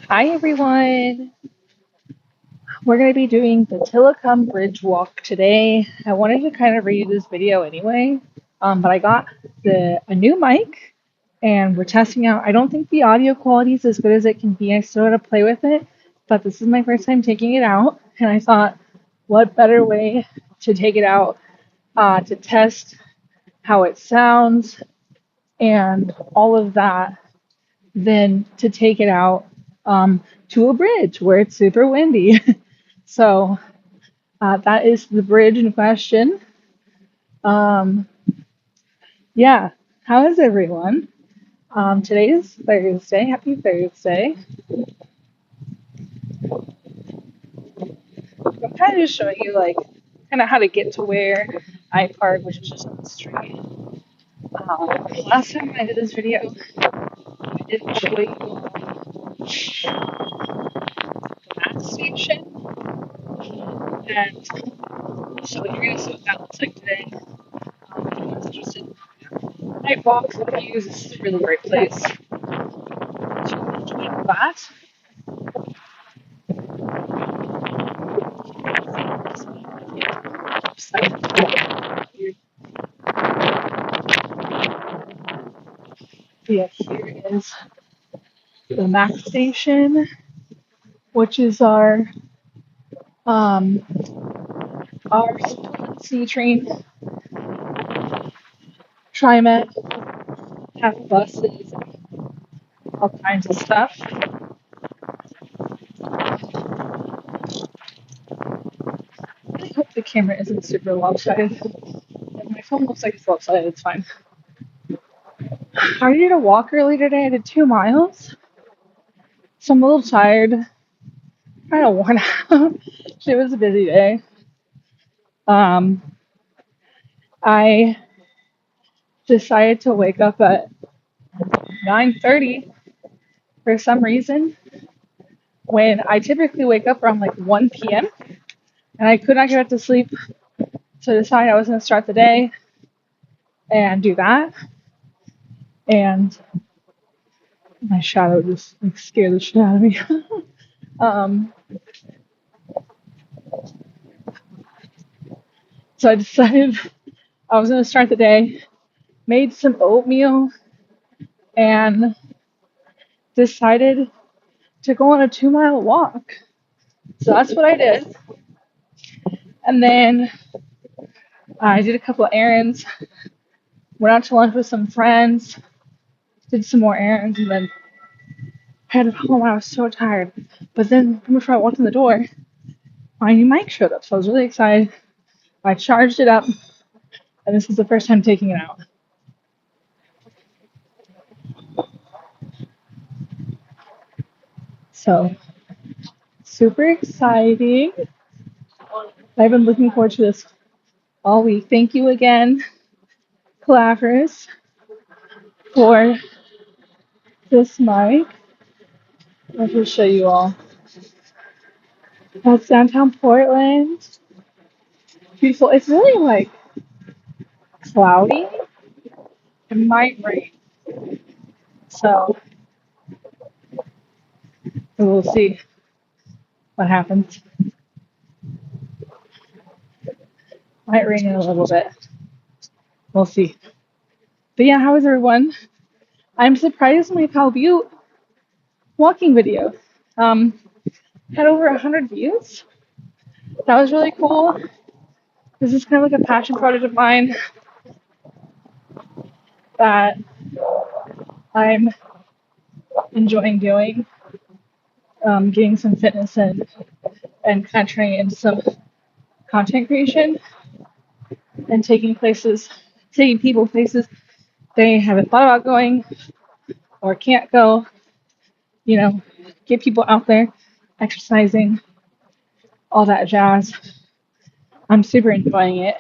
Hi everyone! We're going to be doing the Tilikum Bridge walk today. I wanted to kind of redo this video anyway, but I got a new mic and we're testing out. I don't think the audio quality is as good as it can be. I still got to play with it, but this is my first time taking it out, and I thought, what better way to take it out to test how it sounds and all of that than to take it out to a bridge where it's super windy. So that is the bridge in question. Um, yeah, how is everyone? Today is Thursday. Happy Thursday. I'm kind of just showing you kind of how to get to where I park, which is just on the street. Last time I did this video, I didn't show you the gas station, and so you're gonna see what that looks like today. If anyone's interested, night walks and views, this is a really great place to enjoy that. Yeah, here is the Max station, which is um our C train TriMet, have buses, all kinds of stuff. I hope the camera isn't super lopsided. If my phone looks like it's lopsided, it's fine. I did a walk earlier today. I did 2 miles, so I'm a little tired, kind of worn out. It was a busy day. Um, I decided to wake up at 9:30 for some reason when I typically wake up around like 1 p.m. and I could not get back to sleep, so I decided I was going to start the day and do that. And my shadow just scared the shit out of me. um, so I decided I was going to start the day, made some oatmeal, and decided to go on a 2 mile walk. So that's what I did. And then I did a couple of errands, went out to lunch with some friends, did some more errands, and then headed home. I was so tired. But then before I walked in the door, my new mic showed up. So I was really excited. I charged it up, and this is the first time taking it out. So super exciting. I've been looking forward to this all week. Thank you again, Klafarius, for this mic. I'll just show you all. That's downtown Portland. Beautiful. It's really cloudy. It might rain. So we'll see what happens. Might rain in a little bit. We'll see. But yeah, how is everyone? I'm surprised my Pal Butte walking video had over 100 views. That was really cool. This is kind of like a passion project of mine that I'm enjoying doing. Getting some fitness and kind of turning into some content creation and taking people places they haven't thought about going or can't go. Get people out there exercising, all that jazz. I'm super enjoying it.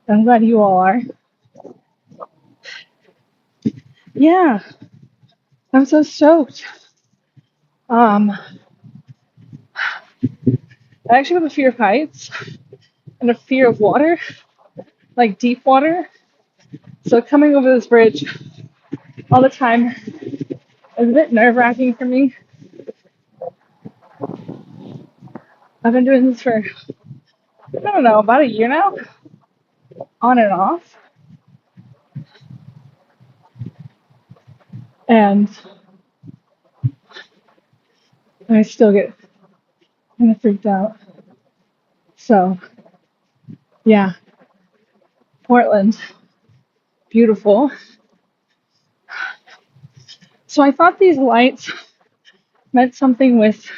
I'm glad you all are. Yeah, I'm so stoked. I actually have a fear of heights and a fear of water, like deep water. So coming over this bridge all the time is a bit nerve-wracking for me. I've been doing this for, I don't know, about a year now, on and off. And I still get kind of freaked out. So, yeah, Portland, beautiful. So I thought these lights meant something with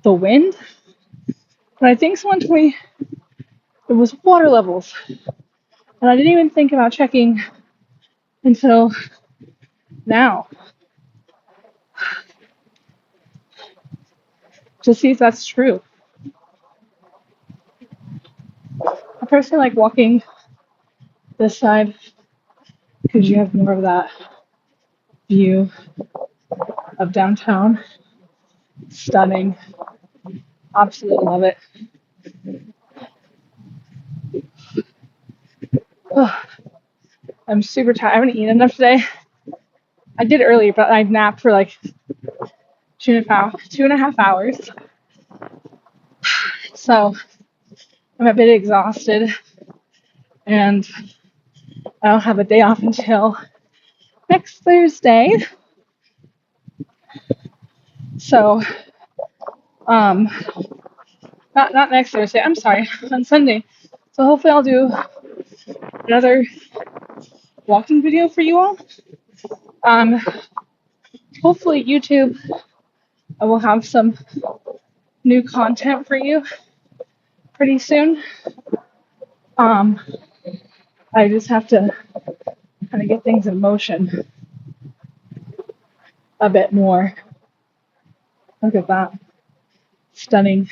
the wind, but I think someone told me it was water levels. And I didn't even think about checking until now to see if that's true. I personally like walking this side because you have more of that view of downtown. Stunning. Absolutely love it. Oh, I'm super tired. I haven't eaten enough today. I did earlier, but I napped for like 2.5 hours. So I'm a bit exhausted, and I don't have a day off until next Thursday. So, um, not next Thursday. I'm sorry, on Sunday. So hopefully I'll do another walking video for you all. Hopefully YouTube, I will have some new content for you pretty soon. I just have to kind of get things in motion a bit more. Look at that. Stunning.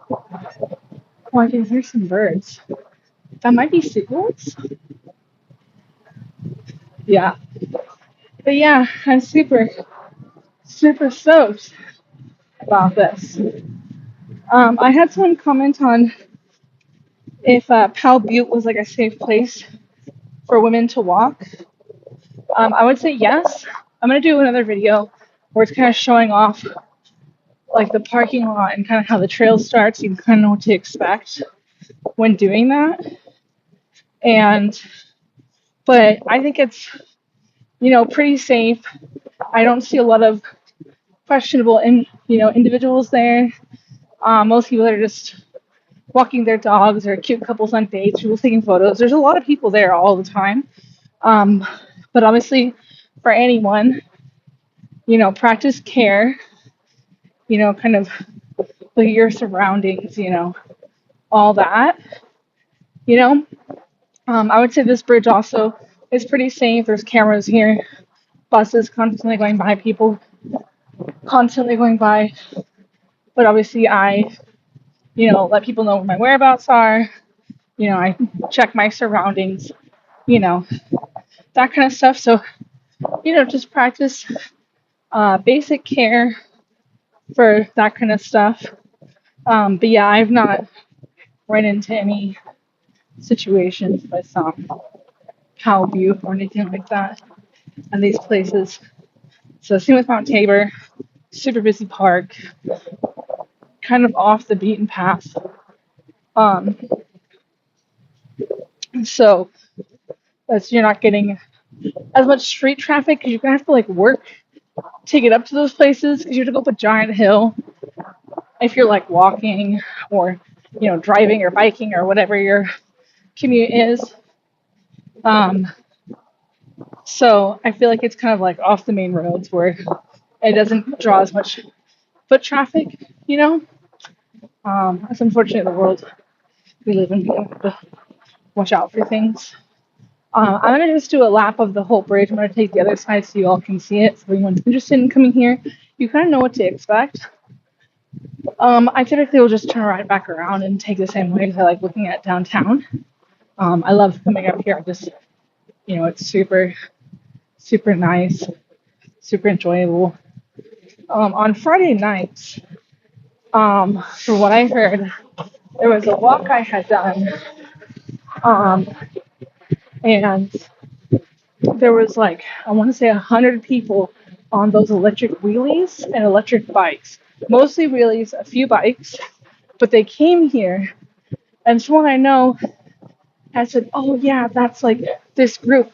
Oh, I can hear some birds. That might be seagulls. Yeah. But yeah, I'm super stoked about this. I had someone comment on if Powell Butte was like a safe place for women to walk. I would say yes. I'm gonna do another video where it's kind of showing off like the parking lot and kind of how the trail starts. You kind of know what to expect when doing that. But I think it's pretty safe. I don't see a lot of questionable individuals there. Most people are just walking their dogs or cute couples on dates, people taking photos. There's a lot of people there all the time. But obviously, for anyone, practice care, kind of look at your surroundings, all that, you know. I would say this bridge also is pretty safe. There's cameras here, buses constantly going by, people constantly going by. But obviously, I, let people know where my whereabouts are. I check my surroundings, that kind of stuff. So, just practice basic care for that kind of stuff. But yeah, I've not run into any situations with Powell Butte or anything like that in these places. So same with Mount Tabor, super busy park, kind of off the beaten path. Um, so that's you're not getting as much street traffic because you're gonna have to like work to get up to those places because you have to go up a giant hill if you're like walking or driving or biking or whatever your commute is. So I feel like it's kind of like off the main roads where it doesn't draw as much foot traffic. It's unfortunate the world we live in. We have to watch out for things. I'm gonna just do a lap of the whole bridge. I'm gonna take the other side so you all can see it. So if anyone's interested in coming here, you kind of know what to expect. I typically will just turn right back around and take the same way because I like looking at downtown. I love coming up here. It's super nice, super enjoyable. On Friday nights, from what I heard, there was a walk I had done, and there was like I want to say 100 people on those electric wheelies and electric bikes. mostly wheelies, a few bikes, but they came here, and someone I know had said, "Oh yeah, that's like this group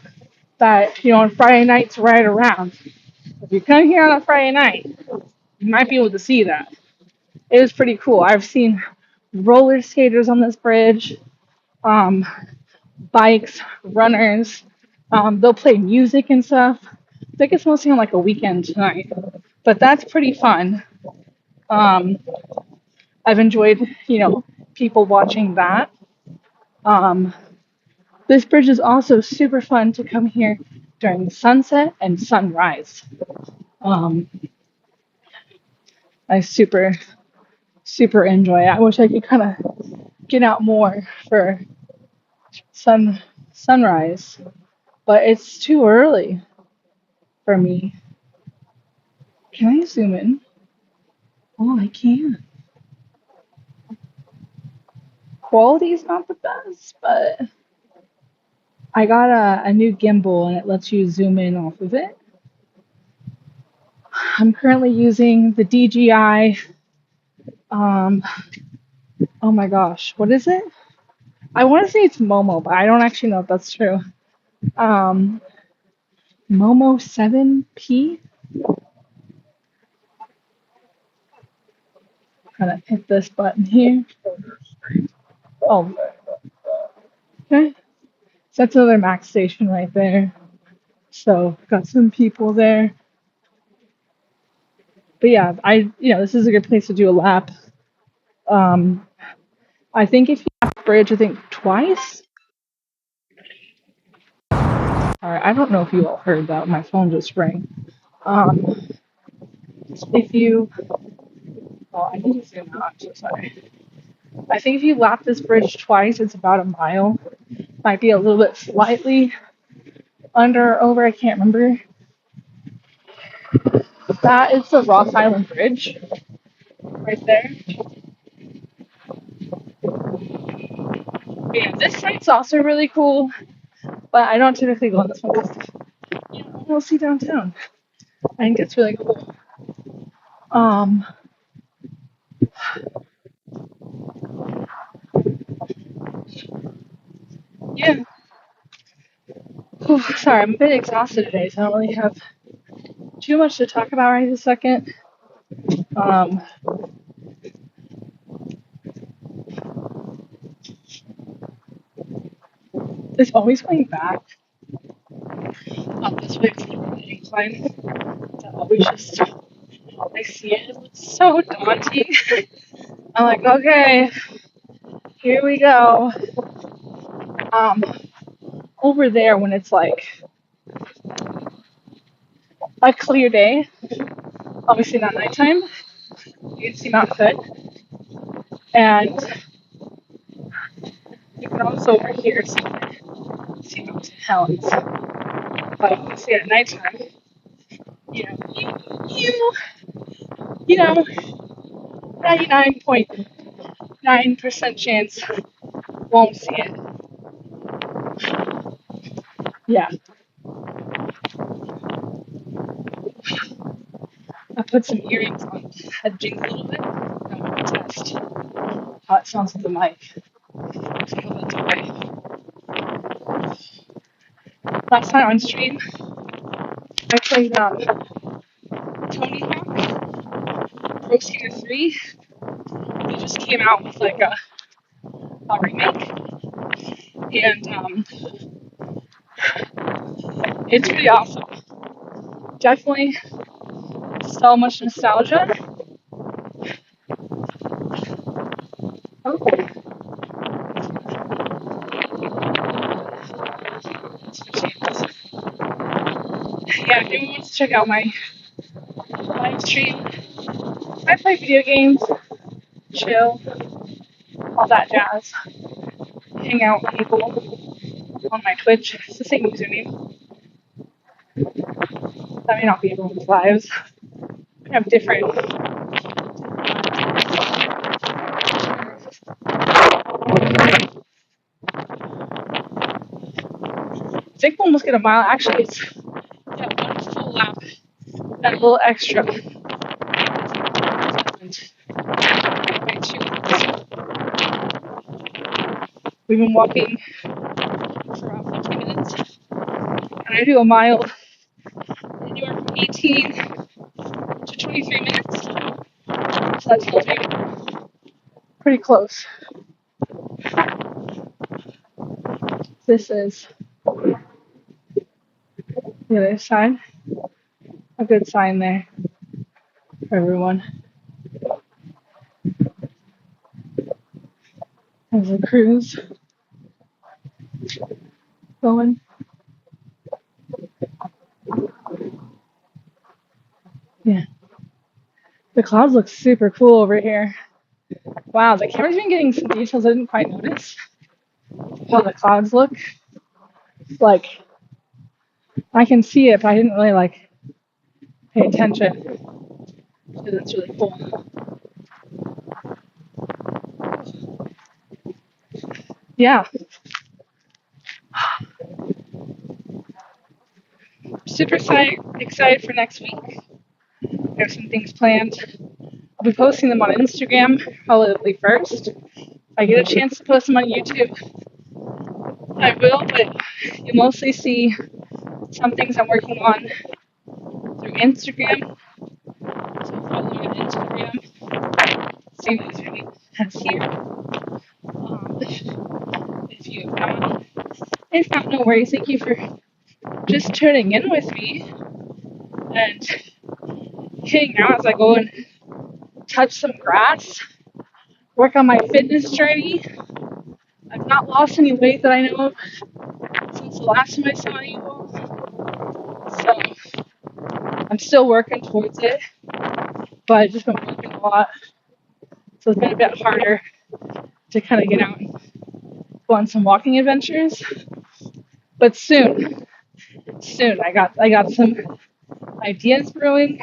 that on Friday nights ride around. If you come here on a Friday night, you might be able to see that." It was pretty cool. I've seen roller skaters on this bridge, um, bikes, runners. They'll play music and stuff. I think it's mostly on like a weekend tonight, but that's pretty fun. Um, I've enjoyed, people watching that. Um, this bridge is also super fun to come here during sunset and sunrise. Um, I super enjoy it. I wish I could kind of get out more for sunrise, but it's too early for me. Can I zoom in? Oh, I can. Quality is not the best, but I got a new gimbal and it lets you zoom in off of it. I'm currently using the DJI. Um, oh my gosh, what is it? I want to say it's Momo, but I don't actually know if that's true. Um, Momo 7P. Kind of hit this button here. Oh, okay. So that's another Max station right there. So got some people there. But yeah, this is a good place to do a lap. Um, I think if you lap the bridge, I think twice. All right, I don't know if you all heard that. My phone just rang. Um, if you, oh, I need to zoom out. I'm so sorry. I think if you lap this bridge twice, it's about a mile. Might be a little bit slightly under or over. I can't remember. That is the Ross Island Bridge right there. But yeah, this site's also really cool, but I don't typically go on this one because we'll see downtown. I think it's really cool. Um, yeah. Whew, sorry, I'm a bit exhausted today, so I don't really have too much to talk about right this second. Um, it's always going back up this way to the incline. That always just, I see it. It looks so daunting. I'm like, okay, here we go. Um, over there when it's like a clear day, obviously not nighttime, you can see Mount Hood, and you can also over here see Mount Helens. But obviously at nighttime, you know, you know, 99.9% chance won't see it. Yeah, I put some earrings on, had jingle a little bit, and I'm gonna test how it sounds with the mic. See how that's okay. Last night on stream, I played Tony Hawk Pro Skater 3. They just came out with like a remake, and it's pretty awesome. Definitely so much nostalgia. Oh, yeah, if anyone wants to check out my live stream, I play video games, chill, all that jazz. Hang out with people on my Twitch. It's the same username. That may not be everyone's lives. I have different. I think we'll almost get a mile. Actually, it's one full lap and a little extra. We've been walking for about 50 minutes, and I do a mile anywhere from 18 to 23 minutes. So that tells me pretty close. This is the other side. A good sign there for everyone. There's a cruise going. Yeah. The clouds look super cool over here. Wow, the camera's been getting some details I didn't quite notice. How the clouds look. Like, I can see it, but I didn't really, pay attention. So that's really cool. Yeah. Super excited for next week. I have some things planned. I'll be posting them on Instagram probably first. If I get a chance to post them on YouTube, I will, but you'll mostly see some things I'm working on through Instagram. So follow me on Instagram. See these videos here. If you haven't, if not, no worries. Thank you for just tuning in with me and hanging out as I go and touch some grass, work on my fitness journey. I've not lost any weight that I know of since the last time I saw you all. So I'm still working towards it, but I've just been working a lot. So it's been a bit harder to kind of get out and go on some walking adventures. But soon, I got some ideas brewing,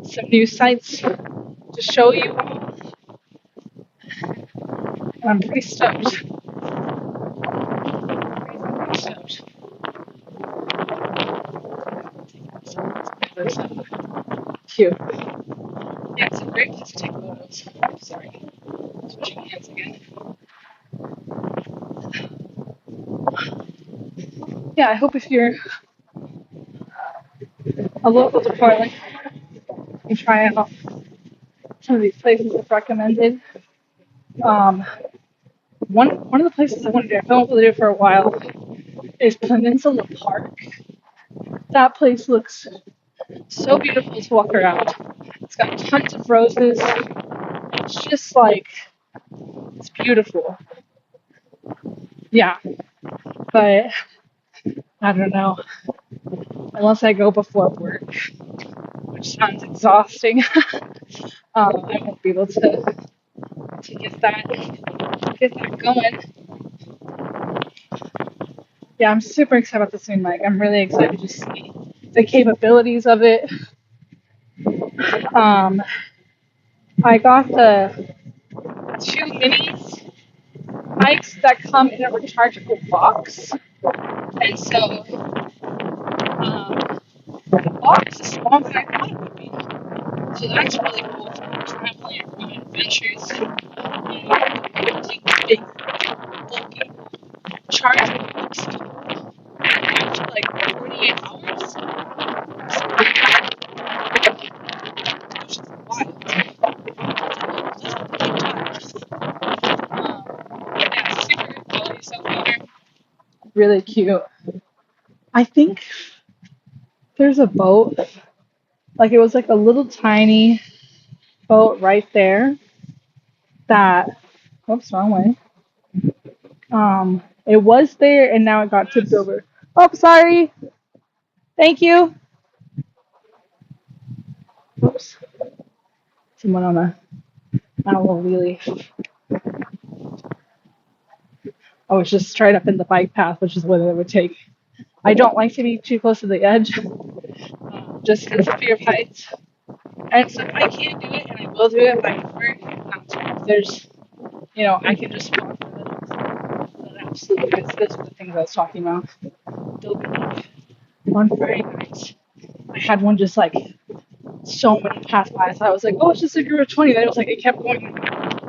some new sites to show you all. I'm pretty stoked. Cute. Yeah, it's a great place to take photos. Sorry, switching hands again. Yeah, I hope if you're a local to Portland, you try out some of these places I've recommended. One of the places I want to do, I've been able to do for a while, is Peninsula Park. That place looks so beautiful to walk around. It's got tons of roses. It's just it's beautiful. Yeah, but I don't know. Unless I go before work, which sounds exhausting, I won't be able to get that going. Yeah, I'm super excited about this new mic. I'm really excited to see the capabilities of it. I got the 2 minis mics that come in a rechargeable box, and so the box is smaller than I thought it would be. So that's really cool for traveling or going on adventures. You would take this big bulky charger box after 48 hours. Which is wild. Yeah, super good quality so far. Really cute. I think there's a boat. It was a little tiny boat right there that, whoops, wrong way. It was there and now it got tipped over. Oh, sorry. Thank you. Oops. Someone on a little wheelie. I was just straight up in the bike path, which is what it would take. I don't like to be too close to the edge, just because of fear of heights. And so if I can't do it, and I will do it, but I prefer not to. There's, I can just walk for the absolute best. Those are the things I was talking about. One Friday night, I had one just so many pass by. So I was like, oh, it's just a group of 20. Then it was it kept going.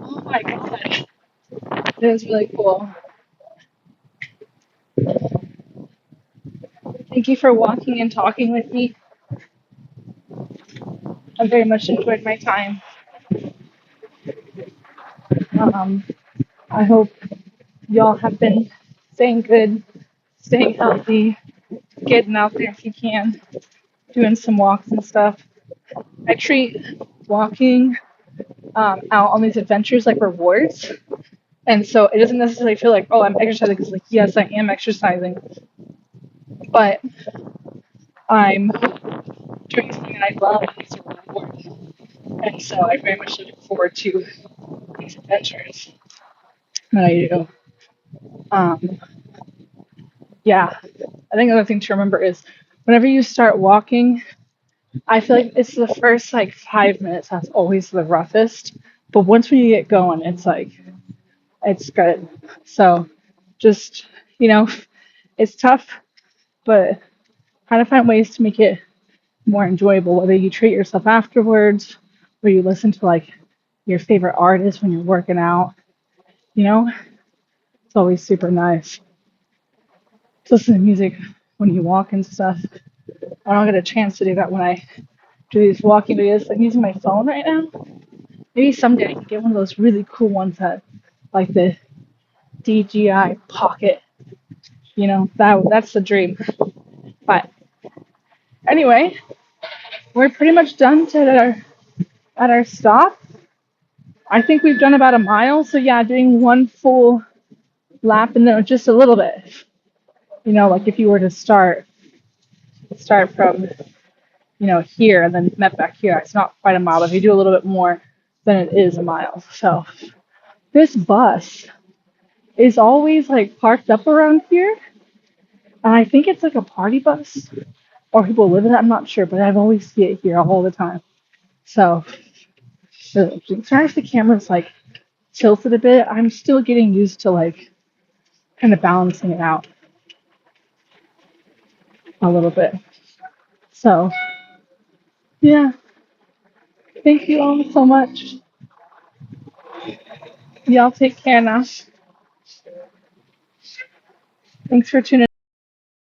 Oh my god. It was really cool. Thank you for walking and talking with me. I very much enjoyed my time. Um, I hope y'all have been staying good, staying healthy, getting out there if you can, doing some walks and stuff. I treat walking out on these adventures like rewards. And so it doesn't necessarily feel like, oh, I'm exercising. Because, like, yes, I am exercising, but I'm doing something that I love and it's a reward. And so I very much look forward to these adventures that I do. Um, yeah, I think another thing to remember is whenever you start walking, I feel like it's the first like 5 minutes that's always the roughest. But once when you get going, it's like, it's good. So just, you know, it's tough, but try to find ways to make it more enjoyable, whether you treat yourself afterwards or you listen to like your favorite artist when you're working out, you know, it's always super nice to listen to music when you walk and stuff. I don't get a chance to do that when I do these walking videos. I'm using my phone right now. Maybe someday I can get one of those really cool ones that, like the DJI Pocket. You know, that's the dream. But anyway, we're pretty much done at our stop. I think we've done about a mile. So yeah, doing one full lap and then just a little bit. You know, like if you were to start from, here and then met back here, it's not quite a mile. But if you do a little bit more, then it is a mile. So this bus is always like parked up around here. And I think it's like a party bus or people live in it. I'm not sure, but I've always see it here all the time. So sorry if the camera's like tilted a bit. I'm still getting used to like kind of balancing it out a little bit. So yeah, thank you all so much. Y'all take care now. Thanks for tuning in.